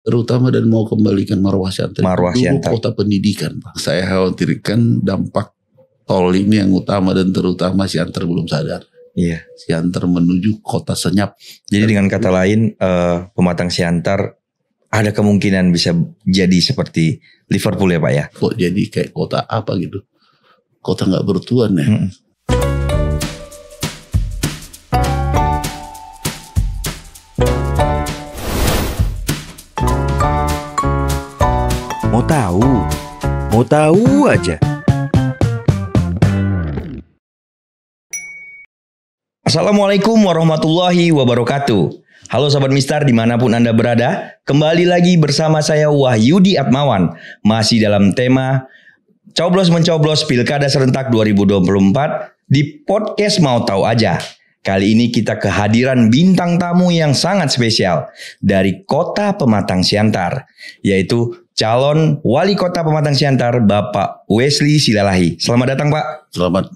terutama dan mau kembalikan Marwah Siantar. Marwah Siantar. Kota pendidikan, Pak. Saya khawatirkan dampak tol ini yang utama dan terutama Siantar belum sadar. Iya. Siantar menuju kota senyap. Jadi dengan kata lain, Pematang Siantar ada kemungkinan bisa jadi seperti Liverpool ya Pak ya? Kok jadi kayak kota apa gitu? Kota nggak bertuan ya? Mau tahu aja. Assalamualaikum warahmatullahi wabarakatuh. Halo Sobat Mistar dimanapun Anda berada. Kembali lagi bersama saya Wahyudi Atmawan. Masih dalam tema Coblos Mencoblos Pilkada Serentak 2024 di podcast Mau Tahu Aja. Kali ini kita kehadiran bintang tamu yang sangat spesial dari Kota Pematang Siantar, yaitu calon Wali Kota Pematang Siantar Bapak Wesley Silalahi. Selamat datang Pak. Selamat.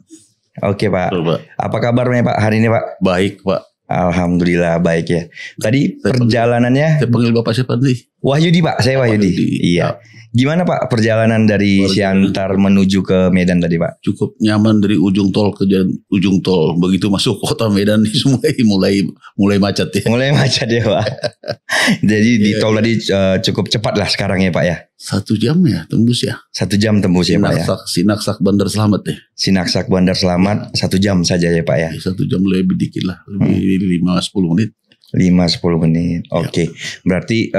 Oke Pak. Selamat. Apa kabarnya Pak hari ini Pak? Baik Pak. Alhamdulillah baik ya. Tadi perjalanannya. Saya panggil Bapak siapa nih? Wahyudi Pak. Saya Wahyudi. Iya. Gimana Pak perjalanan dari Siantar menuju ke Medan tadi Pak? Cukup nyaman dari ujung tol ke ujung tol. Begitu masuk kota Medan mulai macet ya. Mulai macet ya Pak. Jadi di tol tadi cukup cepat lah sekarang ya Pak ya. 1 jam ya tembus ya. 1 jam tembus ya Pak ya. Sinaksak Bandar Slamet ya. Sinaksak Bandar Slamet 1 jam saja ya Pak ya. 1 jam lebih dikit lah. Lebih 5-10 menit. 5-10 menit. Oke. Berarti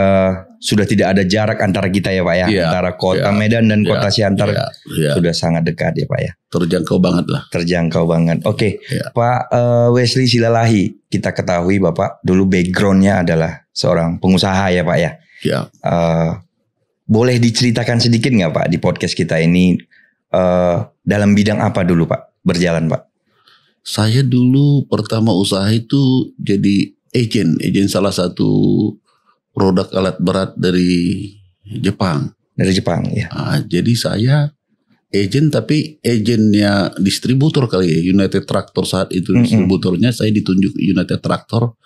sudah tidak ada jarak antara kita ya Pak ya. Antara kota Medan dan kota Siantar sudah sangat dekat ya Pak ya. Terjangkau banget lah. Terjangkau banget. Oke. Pak Wesley Silalahi. Kita ketahui Bapak dulu backgroundnya adalah seorang pengusaha ya Pak ya. Ya. Boleh diceritakan sedikit nggak Pak di podcast kita ini dalam bidang apa dulu Pak berjalan Pak? Saya dulu pertama usaha itu jadi agen salah satu produk alat berat dari Jepang. Dari Jepang ya. Jadi saya agen tapi agennya distributor kali ya. United Tractor saat itu distributornya, saya ditunjuk United Tractor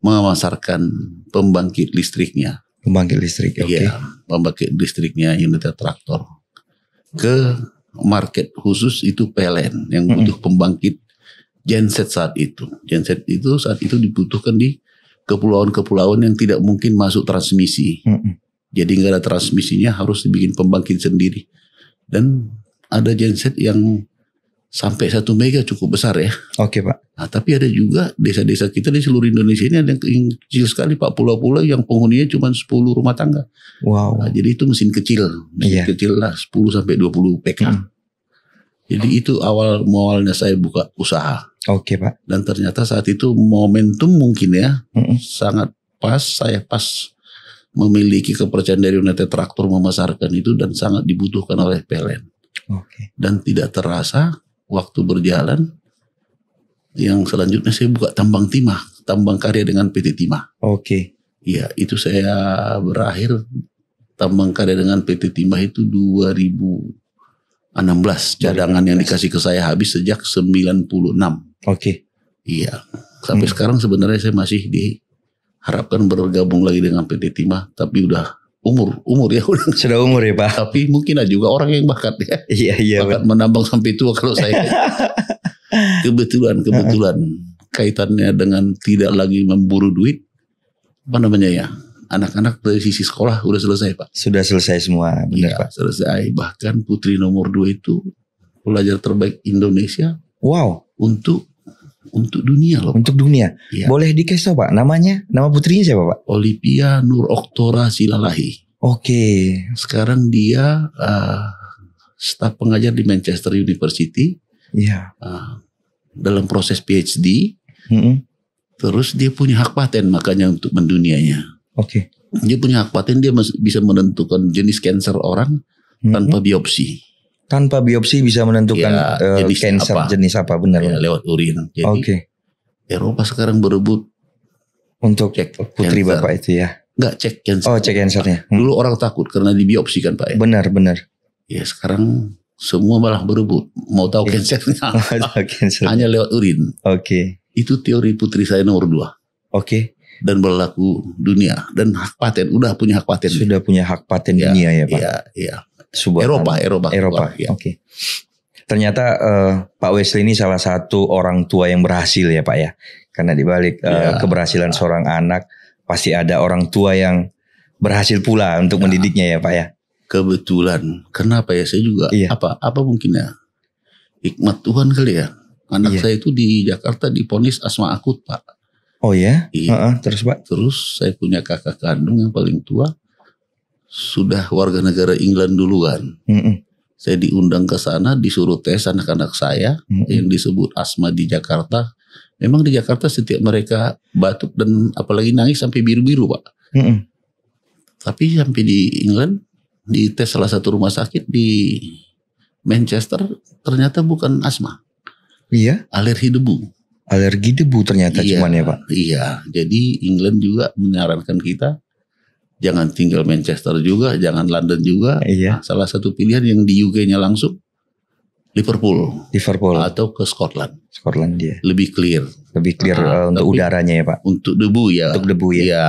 memasarkan pembangkit listriknya. Pembangkit listrik, oke. Iya, pembangkit listriknya United Tractor ke market khusus itu PLN yang butuh pembangkit genset saat itu. Genset itu saat itu dibutuhkan di kepulauan-kepulauan yang tidak mungkin masuk transmisi. Jadi nggak ada transmisinya, harus dibikin pembangkit sendiri. Dan ada genset yang sampai 1 mega cukup besar ya. Oke Pak. Nah, tapi ada juga desa-desa kita di seluruh Indonesia ini ada yang kecil sekali Pak, pulau-pulau yang penghuninya cuma 10 rumah tangga. Wow. Nah, jadi itu mesin kecil kecil lah 10-20 PK. Jadi itu awal mualnya saya buka usaha. Oke Pak. Dan ternyata saat itu momentum mungkin ya sangat pas, saya pas memiliki kepercayaan dari United Tractor memasarkan itu dan sangat dibutuhkan oleh PLN. Oke. Dan tidak terasa waktu berjalan yang selanjutnya saya buka tambang timah, tambang karya dengan PT Timah. Oke. Iya, itu saya berakhir tambang karya dengan PT Timah itu 2016. Cadangan yang dikasih ke saya habis sejak 96. Oke. Iya. Sampai sekarang sebenarnya saya masih diharapkan bergabung lagi dengan PT Timah, tapi udah umur ya udah. Sudah umur ya Pak. Tapi mungkin ada juga orang yang bakat ya. Iya. Bakat menambang sampai tua kalau saya. Kebetulan kaitannya dengan tidak lagi memburu duit. Apa namanya ya? Anak-anak dari sisi sekolah udah selesai Pak. Sudah selesai semua, benar Pak. Selesai. Bahkan putri nomor 2 itu pelajar terbaik Indonesia. Wow. Untuk dunia loh. Untuk dunia. Ya. Boleh dikasih tahu Pak namanya? Nama putrinya siapa Pak? Olivia Nur Oktora Silalahi. Oke. Sekarang dia staf pengajar di Manchester University. Iya. Dalam proses PhD. Terus dia punya hak paten makanya untuk mendunianya. Oke. Dia punya hak paten, dia bisa menentukan jenis kanker orang tanpa biopsi. Tanpa biopsi bisa menentukan jenis apa benar ya, lewat urin. Jadi Eropa sekarang berebut untuk cek putri cancer. Bapak itu ya. Enggak, cek kanker. Oh, cek kansernya. Dulu orang takut karena dibiopsi kan Pak ya. Benar. Ya sekarang semua malah berebut mau tahu kansernya. Hanya lewat urin. Oke. Itu teori putri saya nomor 2. Oke. dan berlaku dunia dan hak paten, udah punya hak paten. Sudah punya hak paten Ya, dunia ya Pak. Iya. Subhanallah. Eropa. Eropa. Ya. Oke. Ternyata Pak Wesley ini salah satu orang tua yang berhasil ya Pak ya. Karena dibalik keberhasilan seorang anak pasti ada orang tua yang berhasil pula untuk mendidiknya ya Pak ya. Kebetulan, kenapa ya saya juga apa mungkin ya hikmat Tuhan kali ya. Anak saya itu di Jakarta divonis asma akut Pak. Oh ya? Iya. Terus Pak? Terus saya punya kakak kandung yang paling tua sudah warga negara England duluan. Saya diundang ke sana, disuruh tes anak-anak saya yang disebut asma di Jakarta. Memang di Jakarta setiap mereka batuk dan apalagi nangis sampai biru-biru Pak. Tapi sampai di England di tes salah satu rumah sakit di Manchester ternyata bukan asma. Iya. Alergi debu. Alergi debu ternyata cuman ya Pak. Iya. Jadi England juga menyarankan kita jangan tinggal Manchester juga, jangan London juga. Iya. Nah, salah satu pilihan yang di UK-nya langsung Liverpool atau ke Scotland. Scotland dia. Lebih clear. Untuk udaranya ya Pak. Untuk debu ya. Untuk debu ya. Iya.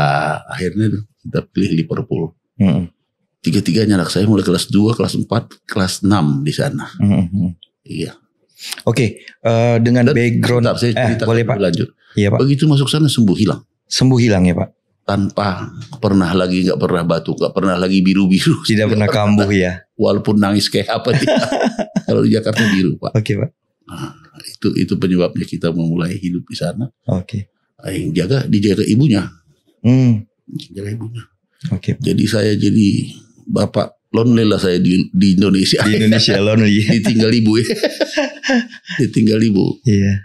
Akhirnya kita pilih Liverpool. Tiga-tiganya anak saya mulai kelas 2, kelas 4, kelas 6 di sana. Iya. Oke, dengan background saya cerita boleh Pak lanjut. Iya Pak. Begitu masuk sana sembuh hilang. Sembuh hilang ya Pak. Tanpa pernah lagi, nggak pernah batuk, nggak pernah lagi biru-biru. Tidak pernah kambuh ya. Walaupun nangis kayak apa dia. Kalau di Jakarta biru Pak. Oke Pak. Nah, itu penyebabnya kita memulai hidup di sana. Oke. Yang dijaga ibunya. Jaga ibunya. Oke. Jadi saya jadi bapak lonely lah saya di Indonesia. Di Indonesia lonely. Ditinggal ibu ya. Ditinggal ibu. Iya.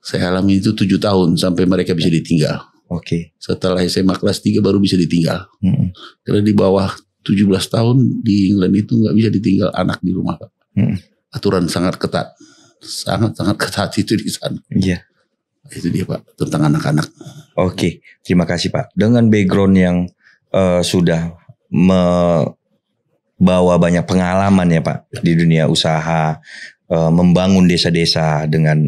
Saya alami itu 7 tahun sampai mereka bisa ditinggal. Oke. Setelah SMA kelas 3 baru bisa ditinggal. Karena di bawah 17 tahun di England itu nggak bisa ditinggal anak di rumah Pak. Aturan sangat ketat. Sangat-sangat ketat itu di sana. Iya. Itu dia Pak, tentang anak-anak. Oke, terima kasih Pak. Dengan background yang sudah membawa banyak pengalaman ya Pak di dunia usaha, membangun desa-desa dengan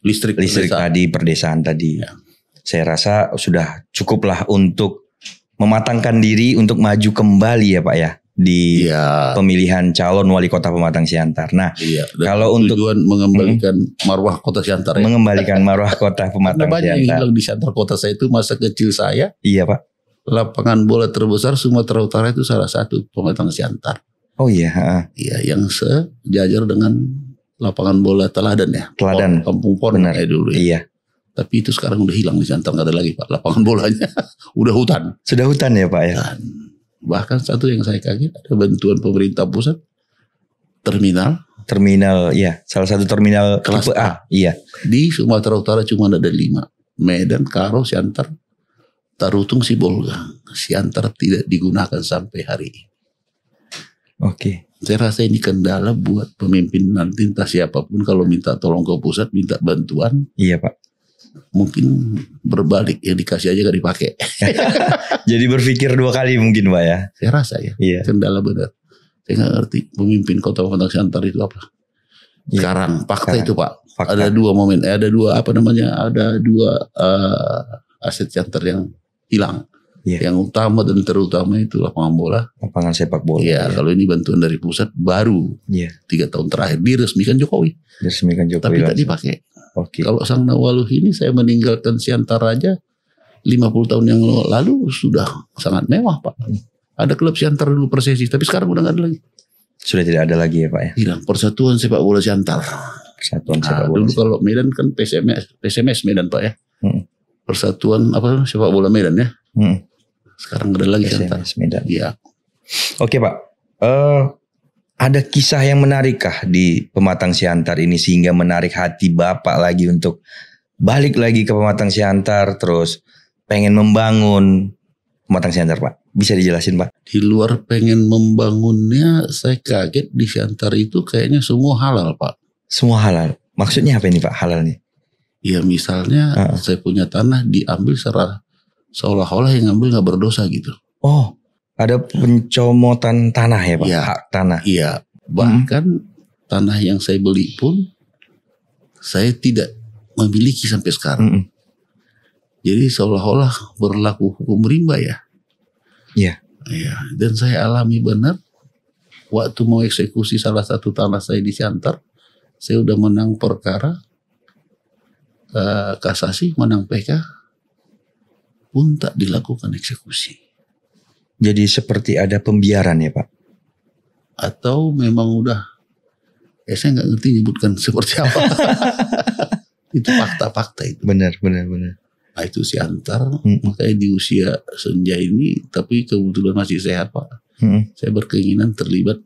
listrik tadi, perdesaan tadi. Ya. Saya rasa sudah cukuplah untuk mematangkan diri untuk maju kembali ya Pak ya di pemilihan calon wali kota Pematang Siantar. Nah, kalau untuk tujuan mengembalikan marwah kota Siantar ya. Mengembalikan marwah kota Pematang Siantar. Banyak yang hilang di Siantar kota saya itu masa kecil saya. Iya Pak. Lapangan bola terbesar Sumatera Utara itu salah satu Pematang Siantar. Oh iya. Iya, yang sejajar dengan lapangan bola Teladan ya. Teladan. Kampung Pon dulu ya. Iya. Tapi itu sekarang udah hilang di Siantar, nggak ada lagi Pak lapangan bolanya. Udah hutan. Sudah hutan ya Pak ya. Dan bahkan satu yang saya kaget ada bantuan pemerintah pusat terminal ya, salah satu terminal kelas tipe A. Iya. Di Sumatera Utara cuma ada 5. Medan, Karo, Siantar, Tarutung, Sibolga. Siantar tidak digunakan sampai hari ini. Oke. Saya rasa ini kendala buat pemimpin nanti entah siapapun kalau minta tolong ke pusat, minta bantuan. Iya Pak. Mungkin berbalik, yang dikasih aja gak dipakai. Jadi berpikir 2 kali mungkin Pak ya. Saya rasa ya. Iya. Kendala benar. Saya gak ngerti pemimpin kota Pematang Siantar itu apa. Iya. Sekarang fakta itu Pak. Fakta. Ada 2 momen. Ada 2 Ada 2 aset Siantar yang hilang. Iya. Yang utama dan terutama itu lapangan bola. Lapangan sepak bola. Iya. Kalau ini bantuan dari pusat baru. Iya. 3 tahun terakhir diresmikan Jokowi. Tapi tak dipakai. Oke. Kalau Sang Nawaluh ini saya meninggalkan Siantar aja 50 tahun yang lalu sudah sangat mewah Pak. Ada klub Siantar dulu Persesi, tapi sekarang udah nggak ada lagi. Sudah tidak ada lagi ya Pak ya. Hilang. Persatuan Sepak Bola Siantar. Persatuan Sepak Bola. Dulu kalau Medan kan PSMS Medan Pak ya. Persatuan Sepak Bola Medan ya. Sekarang nggak ada lagi Siantar. Medan. Iya. Oke Pak. Ada kisah yang menarikkah di Pematang Siantar ini sehingga menarik hati Bapak lagi untuk balik lagi ke Pematang Siantar terus pengen membangun Pematang Siantar Pak? Bisa dijelasin Pak? Di luar pengen membangunnya saya kaget di Siantar itu kayaknya semua halal Pak. Semua halal? Maksudnya apa ini Pak halal nih? Ya misalnya saya punya tanah diambil seolah-olah yang ngambil gak berdosa gitu. Oh. Ada pencomotan tanah ya Pak? Ya, hak tanah. Iya. Bahkan tanah yang saya beli pun saya tidak memiliki sampai sekarang. Jadi seolah-olah berlaku hukum rimba ya. Iya. Ya, dan saya alami benar waktu mau eksekusi salah satu tanah saya di Siantar, saya udah menang perkara kasasi, menang PK, pun tak dilakukan eksekusi. Jadi seperti ada pembiaran ya Pak? Atau memang udah, saya nggak ngerti nyebutkan seperti apa. Itu fakta-fakta itu. Benar. Nah itu Siantar, makanya di usia senja ini, tapi kebetulan masih sehat Pak. Saya berkeinginan terlibat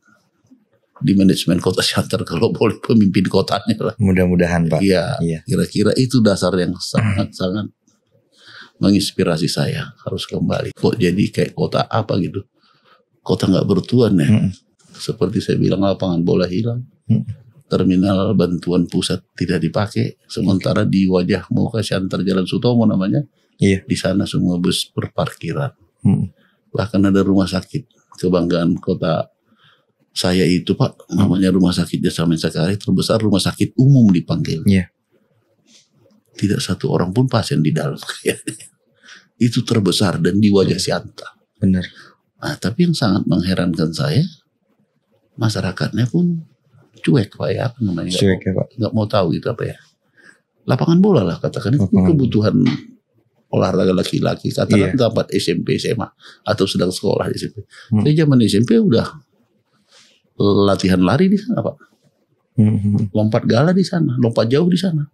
di manajemen kota Siantar kalau boleh pemimpin kotanya lah. Mudah-mudahan Pak. Iya, kira-kira itu dasar yang sangat-sangat menginspirasi saya harus kembali. Kok jadi kayak kota apa gitu? Kota nggak bertuan ya. Seperti saya bilang lapangan bola hilang. Terminal bantuan pusat tidak dipakai, sementara di wajah mau ke Siantar Jalan Sutomo namanya, di sana semua bus berparkiran. Bahkan ada rumah sakit kebanggaan kota saya itu Pak, namanya Rumah Sakit Jasa Mensakari, terbesar rumah sakit umum dipanggil. Tidak satu orang pun pasien di dalam. Itu terbesar dan di wajah Siantar. Benar. Nah, tapi yang sangat mengherankan saya, masyarakatnya pun cuek Pak ya, apa namanya? Cuek ya Pak. Nggak mau tahu itu apa ya. Lapangan bola lah katakan, itu kebutuhan olahraga laki-laki. Katakan tempat SMP, SMA atau sedang sekolah di SMP. Saya zaman SMP udah latihan lari di sana Pak. Lompat gala di sana, lompat jauh di sana.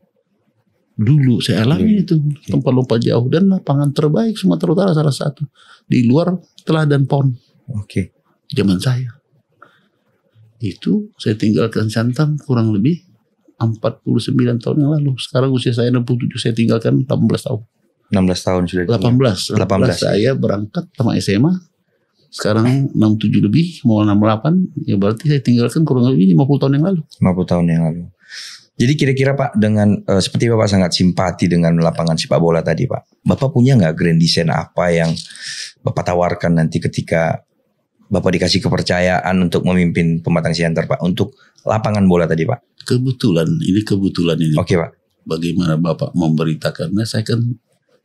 Dulu saya alami itu tempat lompat jauh dan lapangan terbaik Sumatera Utara salah satu. Di luar Teladan PON. Zaman saya. Itu saya tinggalkan Siantar kurang lebih 49 tahun yang lalu. Sekarang usia saya 67, saya tinggalkan 18 tahun. 16 tahun sudah. 18 saya berangkat sama SMA. Sekarang 67 lebih, mau 68. Ya berarti saya tinggalkan kurang lebih 50 tahun yang lalu. 50 tahun yang lalu. Jadi kira-kira Pak, dengan seperti Bapak sangat simpati dengan lapangan sepak bola tadi Pak. Bapak punya nggak grand design apa yang Bapak tawarkan nanti ketika Bapak dikasih kepercayaan untuk memimpin Pematang Siantar Pak, untuk lapangan bola tadi Pak? Kebetulan ini. Oke Pak. Bagaimana Bapak memberitakannya? Saya kan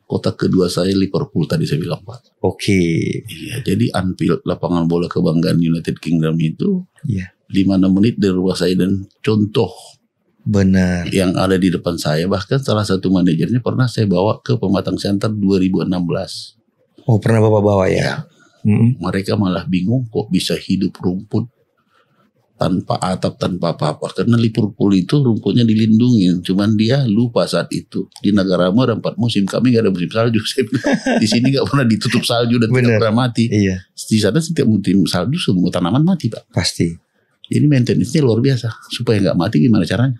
kota kedua saya Liverpool tadi saya bilang Pak. Iya, jadi Anfield, lapangan bola kebanggaan United Kingdom itu 5-6 menit dari rumah saya, dan contoh benar yang ada di depan saya, bahkan salah satu manajernya pernah saya bawa ke Pematang Siantar 2016. Oh, pernah Bapak bawa ya? Mereka malah bingung kok bisa hidup rumput tanpa atap, tanpa apa-apa. Karena Liverpool itu rumputnya dilindungi. Cuman dia lupa saat itu. Di negaramu ada 4 musim. Kami gak ada musim salju. Di sini gak pernah ditutup salju dan tidak pernah mati. Di sana setiap musim salju semua tanaman mati Pak. Pasti. Jadi maintenance-nya luar biasa. Supaya gak mati gimana caranya?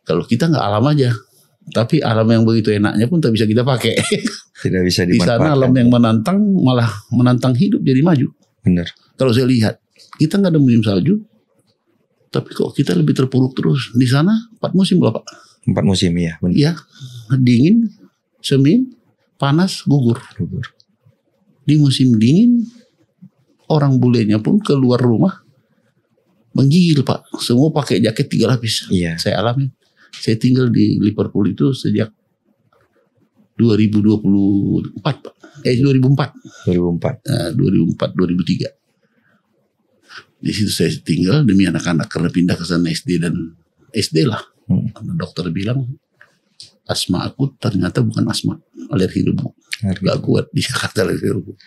Kalau kita gak alam aja. Tapi alam yang begitu enaknya pun tak bisa kita pakai. Tidak bisa dimanfaatkan. Di sana alam yang menantang malah menantang hidup jadi maju. Benar. Kalau saya lihat, kita nggak ada musim salju, tapi kok kita lebih terpuruk terus. Di sana 4 musim loh Pak. 4 musim ya. Benar. Iya, dingin, semi, panas, gugur. Di musim dingin, orang bulenya pun keluar rumah menggigil Pak. Semua pakai jaket 3 lapis. Saya alami. Saya tinggal di Liverpool itu sejak 2024 Pak. 2004. 2003. Di situ saya tinggal demi anak-anak karena pindah ke sana SD dan SD lah. Dokter bilang asma aku ternyata bukan asma, alergi debu. Gak kuat di Jakarta alergi debu.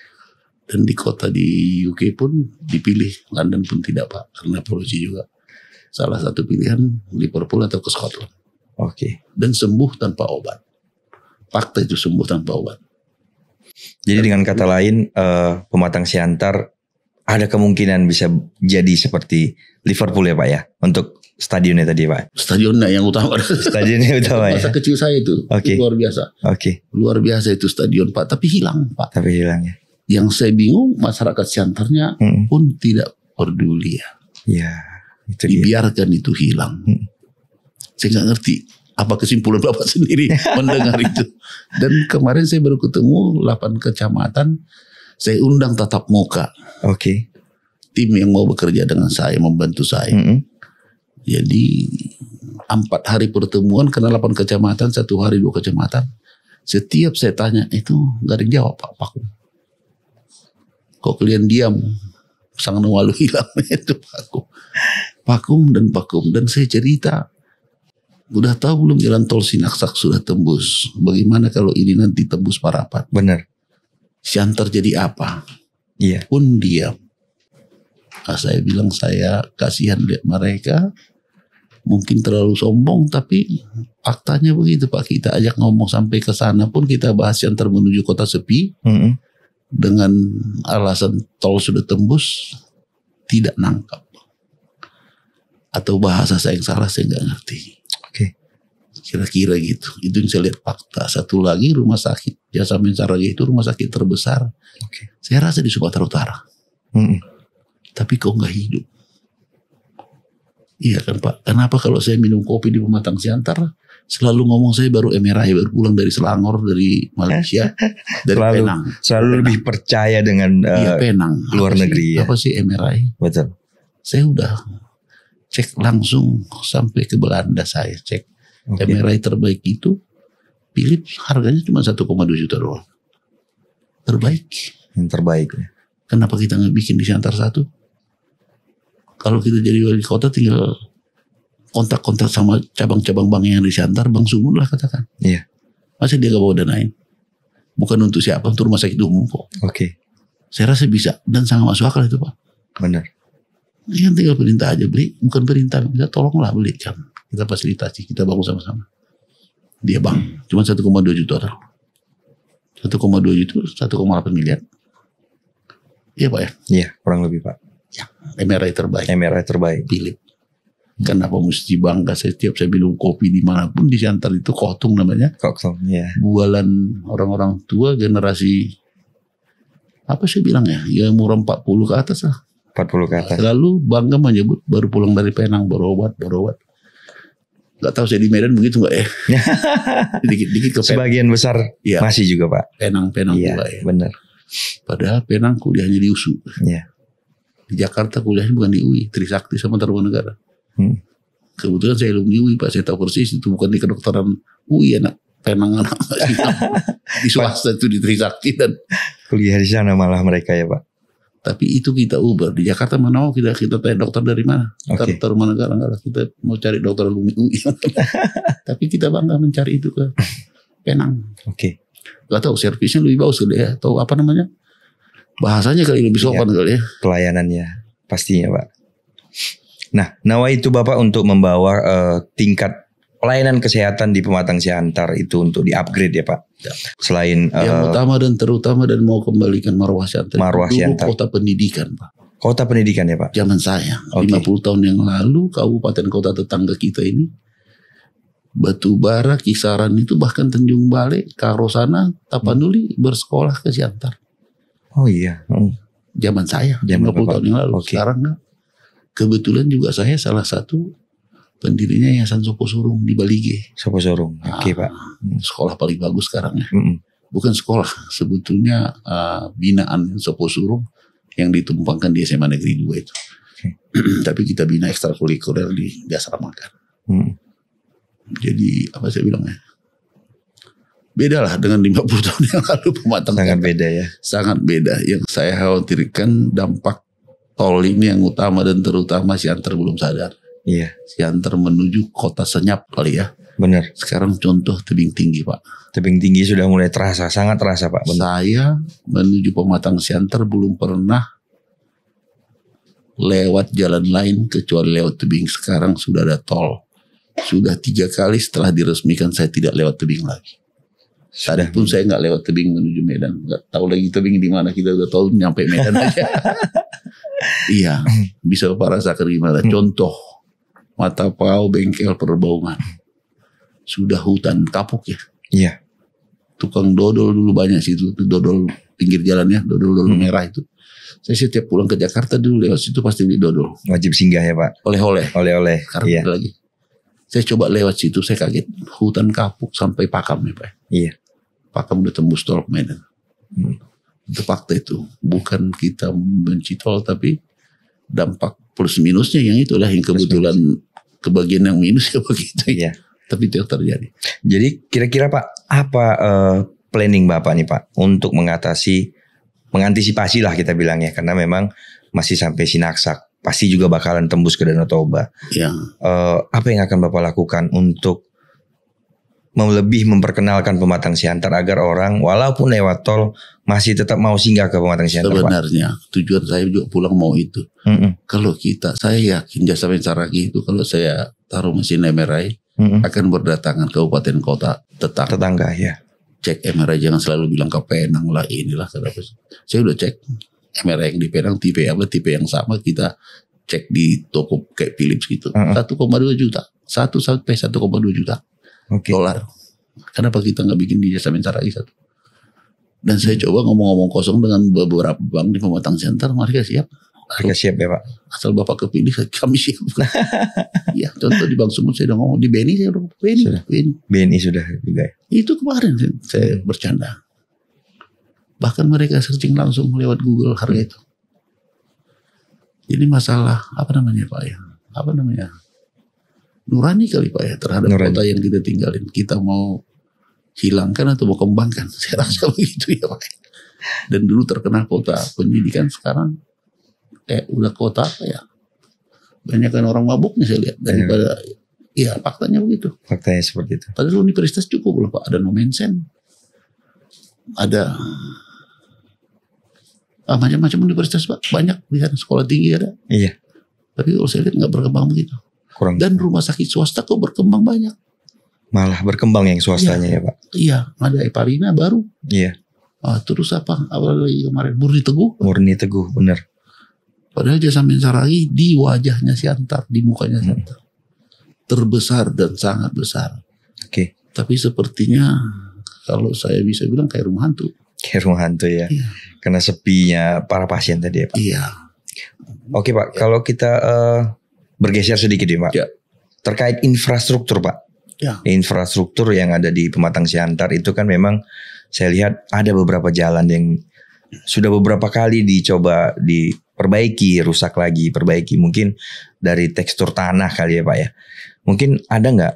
Dan di kota di UK pun dipilih, London pun tidak Pak, karena polusi juga. Salah satu pilihan Liverpool atau ke Scotland. Dan sembuh tanpa obat. Fakta itu sembuh tanpa obat. Jadi dengan kata lain, Pematang Siantar ada kemungkinan bisa jadi seperti Liverpool ya Pak ya, untuk stadionnya tadi Pak. Stadionnya yang utama. Stadionnya utama ya. Masa kecil saya itu, itu luar biasa. Luar biasa itu stadion Pak, tapi hilang Pak. Ya. Yang saya bingung masyarakat Siantarnya pun tidak peduli ya. Itu dibiarkan itu hilang. Saya nggak ngerti apa kesimpulan Bapak sendiri mendengar itu. Dan kemarin saya baru ketemu 8 kecamatan, saya undang tatap muka. Tim yang mau bekerja dengan saya, membantu saya. Jadi 4 hari pertemuan karena 8 kecamatan, 1 hari 2 kecamatan. Setiap saya tanya itu nggak ada yang jawab Pak Pakum. Kok kalian diam? Sang walu hilang itu Pakum dan saya cerita. Udah tahu belum jalan tol Sinaksak sudah tembus. Bagaimana kalau ini nanti tembus Parapat? Benar. Siantar jadi apa? Iya. Pun diam. Nah, saya bilang saya kasihan lihat mereka. Mungkin terlalu sombong, tapi faktanya begitu Pak. Kita ajak ngomong sampai ke sana pun kita bahas Siantar menuju kota sepi. Dengan alasan tol sudah tembus, tidak nangkap. Atau bahasa saya yang salah, saya nggak ngerti. Kira-kira gitu. Itu yang saya lihat fakta. Satu lagi rumah sakit Jasa Mensaraja itu rumah sakit terbesar. Saya rasa di Sumatera Utara. Tapi kok nggak hidup? Iya kan Pak. Kenapa kalau saya minum kopi di Pematang Siantar selalu ngomong saya baru MRI, baru pulang dari Selangor, dari Malaysia, dari Penang. Selalu lebih percaya dengan Penang. luar negeri ya. Apa sih MRI? Betul. Saya udah cek langsung sampai ke Belanda saya cek. MRI terbaik itu Philips harganya cuma 1,2 juta doang. Terbaik. Yang terbaik. Kenapa kita nggak bikin di Siantar satu? Kalau kita jadi wali kota tinggal kontak-kontak sama cabang-cabang bank yang di Siantar, Bank Sumut lah katakan. Iya. Masa dia gak bawa danain? Bukan untuk siapa? Untuk rumah sakit umum kok. Saya rasa bisa dan sangat masuk akal itu Pak. Benar. Ini kan tinggal perintah aja beli, bukan perintah, kita tolonglah beli kan. Kita fasilitasi, kita bangun sama-sama. Dia bang, cuma 1,2 juta orang. 1,2 juta, 1,8 miliar. Iya Pak ya? Iya, kurang lebih Pak. Ya, MRI terbaik. MRI terbaik. Philips. Kenapa mesti bangga? Setiap saya minum kopi dimanapun di Siantar itu Kotung namanya. Kotung, ya. Bualan orang-orang tua generasi apa sih bilang ya? Ya umur 40 ke atas lah. 40 ke atas. Lalu bangga menyebut baru pulang dari Penang berobat. Gak tahu saya di Medan begitu gak ya? Dikit-dikit ke Penang. Sebagian besar ya. Masih juga Pak. Penang iya, juga ya. Benar. Padahal Penang kuliahnya di USU. Iya. Di Jakarta kuliahnya bukan di UI, Trisakti sama Tarumanegara. Kebetulan saya alumni UI Pak, saya tahu persis itu bukan di kedokteran UI anak Penang anak di swasta itu di Trisakti dan kuliah di sana malah mereka ya Pak. Tapi itu kita ubah di Jakarta mana mau kita tanya dokter dari mana? Tarumanegara enggak lah, kita mau cari dokter alumni UI. Tapi kita bangga mencari itu ke Penang. Gak tahu servisnya lebih bagus kali ya, atau apa namanya? Bahasanya kali lebih sopan kali ya. Pelayanannya pastinya Pak. Nah, nawaitu Bapak untuk membawa tingkat pelayanan kesehatan di Pematang Siantar itu untuk di-upgrade ya Pak. Ya. Selain yang utama dan terutama dan mau kembalikan Marwah Siantar. Marwah Siantar. Kota pendidikan Pak. Kota pendidikan ya Pak. Zaman saya 50 tahun yang lalu kabupaten kota tetangga kita ini Batubara, Kisaran itu bahkan Tanjung Balai, Karosana, Tapanuli bersekolah ke Siantar. Oh iya. Zaman saya 50 tahun yang lalu. Sekarang enggak. Kebetulan juga saya salah satu pendirinya Yayasan Sopo Surung di Balige. Sopo Surung, Pak. Sekolah paling bagus sekarang ya. Bukan sekolah, sebetulnya binaan Sopo Surung yang ditumpangkan di SMA Negeri 2 itu. Tapi kita bina ekstrakurikuler di asramakan. Jadi apa saya bilangnya? Beda lah dengan 50 tahun yang lalu Pematang. Sangat beda ya. Sangat beda. Yang saya khawatirkan dampak tol ini yang utama dan terutama Siantar belum sadar. Iya. Siantar menuju kota senyap kali ya. Benar. Sekarang contoh tebing tinggi Pak. Tebing tinggi sudah mulai terasa, sangat terasa Pak. Benar. Saya menuju Pematang Siantar belum pernah lewat jalan lain kecuali lewat tebing. Sekarang sudah ada tol. Sudah 3 kali setelah diresmikan saya tidak lewat tebing lagi. Tadi pun saya nggak lewat tebing menuju Medan. Nggak tahu lagi tebing di mana, kita udah tahu nyampe Medan aja. Iya, bisa Bapak rasakan gimana. Contoh, Matapau, Bengkel, Perbaungan. Sudah hutan kapuk ya. Iya. Tukang dodol dulu banyak situ. Dodol pinggir jalan ya, dodol merah itu. Saya setiap pulang ke Jakarta dulu lewat situ pasti beli dodol. Wajib singgah ya Pak. Oleh-oleh. Oleh-oleh. Sekarang iya. Lagi. Saya coba lewat situ, saya kaget. Hutan kapuk sampai Pakam ya Pak. Iya. Pakam udah tembus tol Medan. Itu fakta itu. Bukan kita benci tol, tapi dampak plus minusnya yang itulah yang kebetulan kebagian yang minus ya begitu. Iya. Tapi itu yang terjadi. Jadi kira-kira Pak, apa planning Bapak nih Pak untuk mengantisipasi lah kita bilangnya, karena memang masih sampai Sinaksak, pasti juga bakalan tembus ke Danau Toba. Ya. Apa yang akan Bapak lakukan untuk lebih memperkenalkan Pematang Siantar agar orang walaupun lewat tol masih tetap mau singgah ke Pematang Siantar, Pak? Sebenarnya tujuan saya juga pulang mau itu. Kalau saya yakin Jasa Mensaragi itu kalau saya taruh mesin MRI akan berdatangan kabupaten kota tetangga ya. Cek MRI, jangan selalu bilang ke Penang lah inilah kenapa. Saya udah cek MRI yang di Penang tipe yang sama, kita cek di toko kayak Philips gitu. 1,2 juta. 1 sampai 1,2 juta. Dolar. Kenapa kita nggak bikin di Jasa Mensaragi satu? Dan saya coba ngomong-ngomong kosong dengan beberapa bank di Pematang Siantar, mereka siap. Mereka siap ya Pak. Asal Bapak kepilih, kami siap. Ya, contoh di Bank Sumut saya udah ngomong, di BNI saya udah BNI sudah juga. Itu kemarin saya bercanda. Bahkan mereka searching langsung lewat Google harga itu. Jadi masalah apa namanya Pak ya? Apa namanya? Nurani kali Pak ya terhadap kota yang kita tinggalin. Kita mau hilangkan atau mau kembangkan? Saya rasa begitu ya Pak. Dan dulu terkenal kota pendidikan, sekarang udah kota apa ya? Banyak kan orang mabuknya saya lihat daripada. Iya, faktanya begitu. Faktanya seperti itu. Padahal universitas cukup loh Pak. Ada Nomensen, ada macam-macam universitas Pak. Banyak di sana, sekolah tinggi ada. Iya. Tapi kalau saya lihat nggak berkembang begitu. Dan rumah sakit swasta kok berkembang banyak. Malah berkembang yang swastanya ya Pak. Iya, ada Epalina baru. Iya. Terus apa lagi kemarin? Murni Teguh, benar. Padahal Jasa Mensaragi di wajahnya Siantar, di mukanya Siantar. Terbesar dan sangat besar. Oke. Tapi sepertinya kalau saya bisa bilang kayak rumah hantu. Kayak rumah hantu ya. Iya. Karena sepinya para pasien tadi ya Pak. Iya. Oke Pak, kalau kita bergeser sedikit ya Pak. Ya. Terkait infrastruktur Pak. Ya. Infrastruktur yang ada di Pematang Siantar itu kan memang saya lihat ada beberapa jalan yang sudah beberapa kali dicoba diperbaiki, rusak lagi, perbaiki. Mungkin dari tekstur tanah kali ya Pak ya. Mungkin ada nggak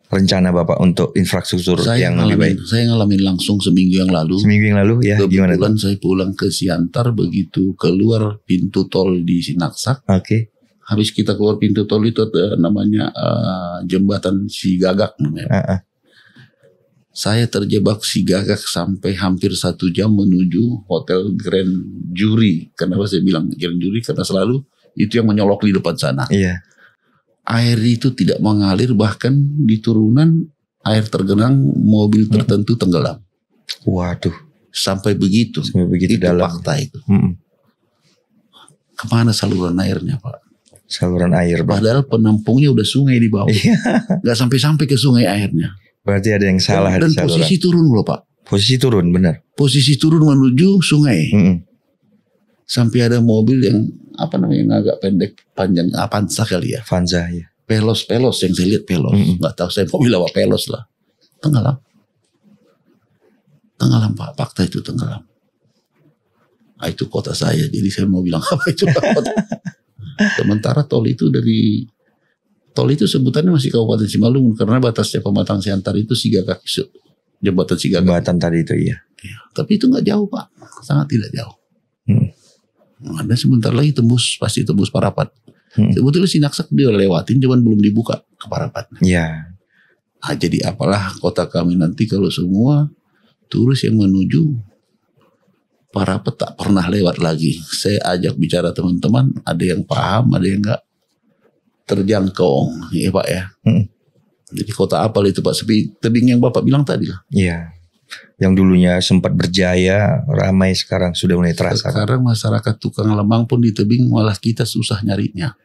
rencana Bapak untuk infrastruktur yang lebih baik? Saya ngalamin langsung seminggu yang lalu. Ya. Gimana? Kebetulan saya pulang ke Siantar, begitu keluar pintu tol di Sinaksak. Oke. Habis kita keluar pintu tol itu ada namanya jembatan Sigagak namanya. Saya terjebak Sigagak sampai hampir 1 jam menuju Hotel Grand Jury. Kenapa saya bilang Grand Jury? Karena selalu itu yang menyolok di depan sana. Iya. Air itu tidak mengalir, bahkan di turunan air tergenang mobil tertentu tenggelam. Waduh. Sampai begitu itu dalam. Fakta itu. Kemana saluran airnya Pak? Saluran air Pak. Padahal penampungnya udah sungai di bawah. Gak sampai-sampai ke sungai airnya. Berarti ada yang salah dan di saluran. Posisi turun loh Pak. Posisi turun benar. Posisi turun menuju sungai. Sampai ada mobil yang apa namanya yang agak pendek panjang, Avanza kali ya. Avanza ya. Pelos yang saya lihat pelos. Nggak tahu saya mobil apa pelos lah. Tenggelam Pak. Fakta itu tenggelam. Nah, itu kota saya. Jadi saya mau bilang apa itu kota. Sementara tol itu sebutannya masih Kabupaten Simalungun karena batasnya Pematang Siantar itu Sigagak, jembatan Sigagak. Jembatan tadi itu iya. Tapi itu nggak jauh Pak, sangat tidak jauh. Ada sebentar lagi pasti tembus Parapat. Sebetulnya Sinaksak dia lewatin, cuman belum dibuka ke Parapat. Iya. Nah, jadi apalah kota kami nanti kalau semua turis yang menuju Parapat tak pernah lewat lagi. Saya ajak bicara teman-teman, ada yang paham, ada yang enggak terjangkau, ya Pak ya. Jadi kota apa itu Pak? Sepi tebing yang Bapak bilang tadi lah. Iya. Yang dulunya sempat berjaya, ramai, sekarang sudah mulai terasa. Sekarang masyarakat tukang lemang pun di tebing malah kita susah nyarinya.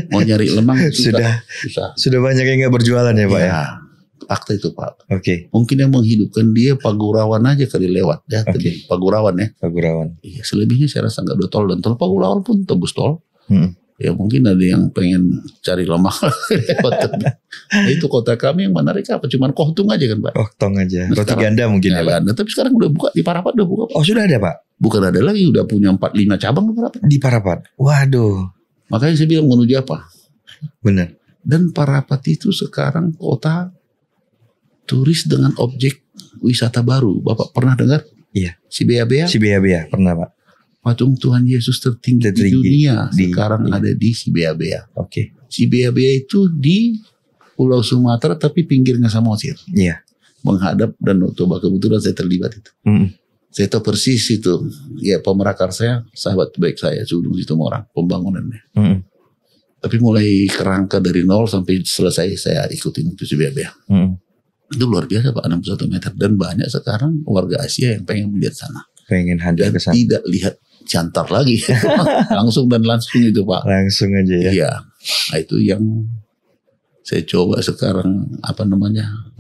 Mau nyari lemang susah. Sudah banyak yang nggak berjualan ya Pak ya. Fakta itu Pak. Oke. Mungkin yang menghidupkan dia Pagurawan aja kali lewat ya. Tebing Pagurawan ya. Pagurawan. Iya, selebihnya saya rasa nggak ada tol, dan tol Pagurawan pun tembus tol. Ya mungkin ada yang pengen cari lemah lewat tebing. Nah, itu kota kami yang menarik apa? Cuman Kohtung aja kan Pak. Kohtung aja. Roti ganda mungkin ya Pak. Tapi sekarang udah buka di Parapat, udah buka Pak. Oh sudah ada Pak? Bukan ada lagi, udah punya 4-5 cabang di Parapat. Di Parapat. Waduh. Makanya saya bilang menuju apa? Benar. Dan Parapat itu sekarang kota turis dengan objek wisata baru. Bapak pernah dengar? Iya. Si Bea-Bea? Si Bea-Bea pernah Pak. Patung Tuhan Yesus tertinggi di dunia sekarang ada di si Bea-Bea. Oke. Si Bea-Bea itu di Pulau Sumatera tapi pinggirnya Samosir. Iya. Menghadap Danau Toba, kebetulan saya terlibat itu. Saya tahu persis itu. Ya pemerakar saya, sahabat baik saya, Sudung Situmorang, pembangunannya. Tapi mulai kerangka dari nol sampai selesai saya ikutin itu si Bea-Bea. Itu luar biasa Pak, 61 meter. Dan banyak sekarang warga Asia yang pengen melihat sana. Pengen hadir Dan ke sana. tidak lihat Siantar lagi. Langsung dan langsung itu Pak. Langsung aja ya. Iya. Nah itu yang saya coba sekarang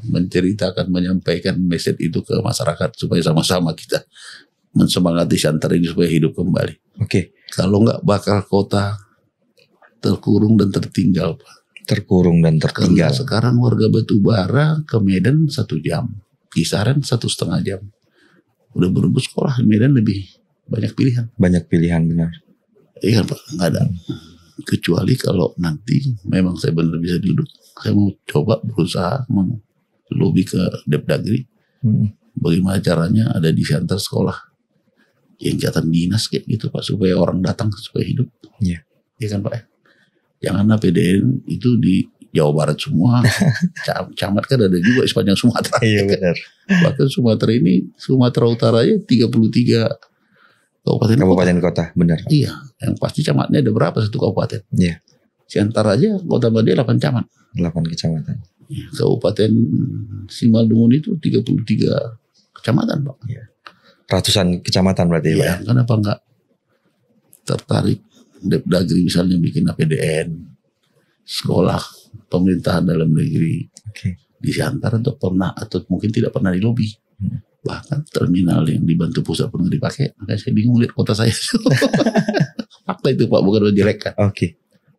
menceritakan, menyampaikan message itu ke masyarakat supaya sama-sama kita mensemangati Siantar ini supaya hidup kembali. Oke. Kalau enggak bakal kota terkurung dan tertinggal Pak. Terkurung dan tertinggal. Karena sekarang warga Batubara ke Medan 1 jam, kisaran 1,5 jam. Udah berebut sekolah di Medan lebih banyak pilihan. Banyak pilihan benar. Iya Pak, nggak ada. Kecuali kalau nanti memang saya benar bisa duduk, saya mau coba berusaha melobi ke Depdagri. Bagaimana caranya ada di Siantar sekolah yang jabatan dinas kayak gitu Pak, supaya orang datang supaya hidup. Iya. Iya kan Pak? Jangan PDN itu di Jawa Barat semua. Camat kan ada juga sepanjang Sumatera. Iya benar. Bahkan Sumatera Utaranya 33 kabupaten kota, benar. Iya, yang pasti camatnya ada berapa satu kabupaten? Iya. Siantar aja Kota Badia 8 camat. 8 kecamatan. Ya, Kabupaten Simalungun itu 33 kecamatan Pak. Iya. Ratusan kecamatan berarti Iya, Pak. kenapa enggak tertarik Depdagri misalnya bikin APDN, sekolah pemerintahan dalam negeri di Siantar atau mungkin tidak pernah dilobi. Bahkan terminal yang dibantu pusat pun nggak dipakai. Makanya saya bingung lihat kota saya. Fakta itu Pak, bukan menjelekkan.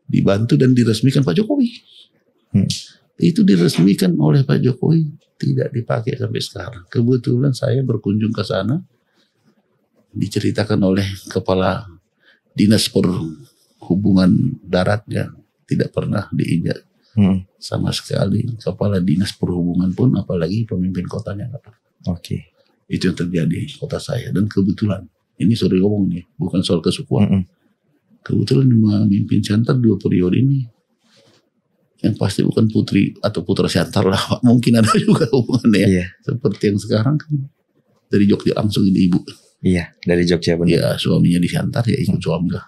Dibantu dan diresmikan Pak Jokowi. Itu diresmikan oleh Pak Jokowi, tidak dipakai sampai sekarang. Kebetulan saya berkunjung ke sana, diceritakan oleh kepala dinas perhubungan daratnya, tidak pernah diinjak sama sekali. Kepala dinas perhubungan pun, apalagi pemimpin kotanya nggak pernah. Itu yang terjadi di kota saya. Dan kebetulan, ini sorry ngomong nih, bukan soal kesukuan. Kebetulan memimpin Siantar 2 periode ini, yang pasti bukan putri atau putra Siantar lah, mungkin ada juga hubungannya. Iya. Seperti yang sekarang kan dari Jogja langsung ini ibu. Iya, dari Jogja benar. Ya suaminya di Siantar ya ikut suami lah.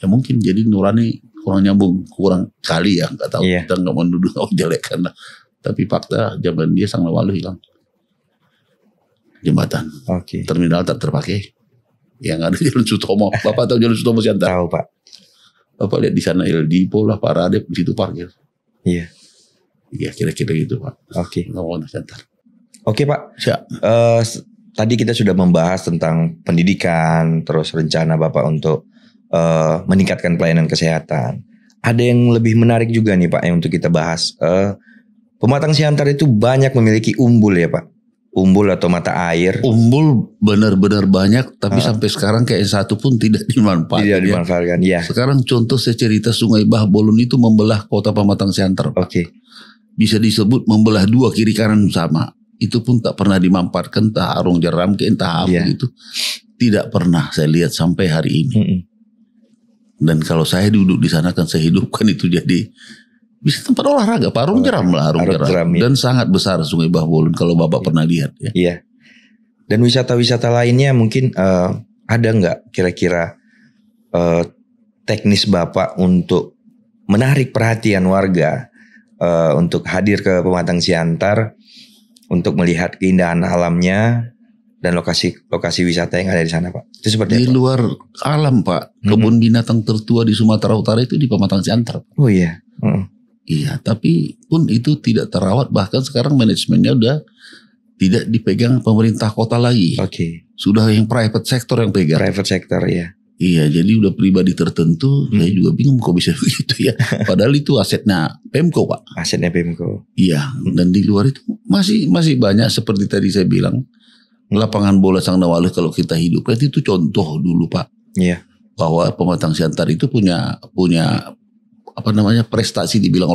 Ya mungkin jadi nurani kurang nyambung, kurang kali ya, nggak tahu. Kita nggak mau nuduh jelek karena, tapi fakta zaman dia sang lalu hilang. Jembatan, terminal tak terpakai, yang ada Jalan Sutomo. Bapak tahu Jalan Sutomo Siantar? Tahu Pak. Bapak lihat di sana El Dipo lah, Paradep di situ parkir. Iya. Iya kira-kira gitu Pak. Ngomong Siantar. Pak. Tadi kita sudah membahas tentang pendidikan, terus rencana Bapak untuk meningkatkan pelayanan kesehatan. Ada yang lebih menarik juga nih Pak yang untuk kita bahas. Pematang Siantar itu banyak memiliki umbul ya Pak. Umbul atau mata air. Umbul benar-benar banyak, tapi sampai sekarang kayak satu pun tidak dimanfaatkan. Tidak dimanfaatkan, ya. Sekarang contoh saya cerita Sungai Bahbolon itu membelah kota Pematang Siantar. Bisa disebut membelah 2 kiri kanan sama. Itu pun tak pernah dimanfaatkan, entah Arung Jeram, entah apa gitu. Tidak pernah saya lihat sampai hari ini. Dan kalau saya duduk di sana kan saya hidupkan itu jadi bisa tempat olahraga, Pak. Arung Jeram lah, Arung Jeram. Dan sangat besar Sungai Bahbolon kalau Bapak pernah lihat ya. Iya. Dan wisata-wisata lainnya mungkin ada nggak kira-kira teknis Bapak untuk menarik perhatian warga untuk hadir ke Pematang Siantar untuk melihat keindahan alamnya dan lokasi wisata yang ada di sana Pak? Itu seperti di apa? Luar alam Pak, kebun binatang tertua di Sumatera Utara itu di Pematang Siantar. Oh iya. Iya, tapi pun itu tidak terawat. Bahkan sekarang manajemennya udah tidak dipegang pemerintah kota lagi. Sudah yang private sector yang pegang. Private sector ya. Iya, jadi udah pribadi tertentu. Saya juga bingung kok bisa begitu ya. Padahal itu asetnya Pemko Pak. Asetnya Pemko. Iya, dan di luar itu masih banyak seperti tadi saya bilang. Lapangan bola Sang Nawaleh kalau kita hidupkan itu contoh dulu Pak. Iya. Bahwa Pematang Siantar itu punya prestasi dibilang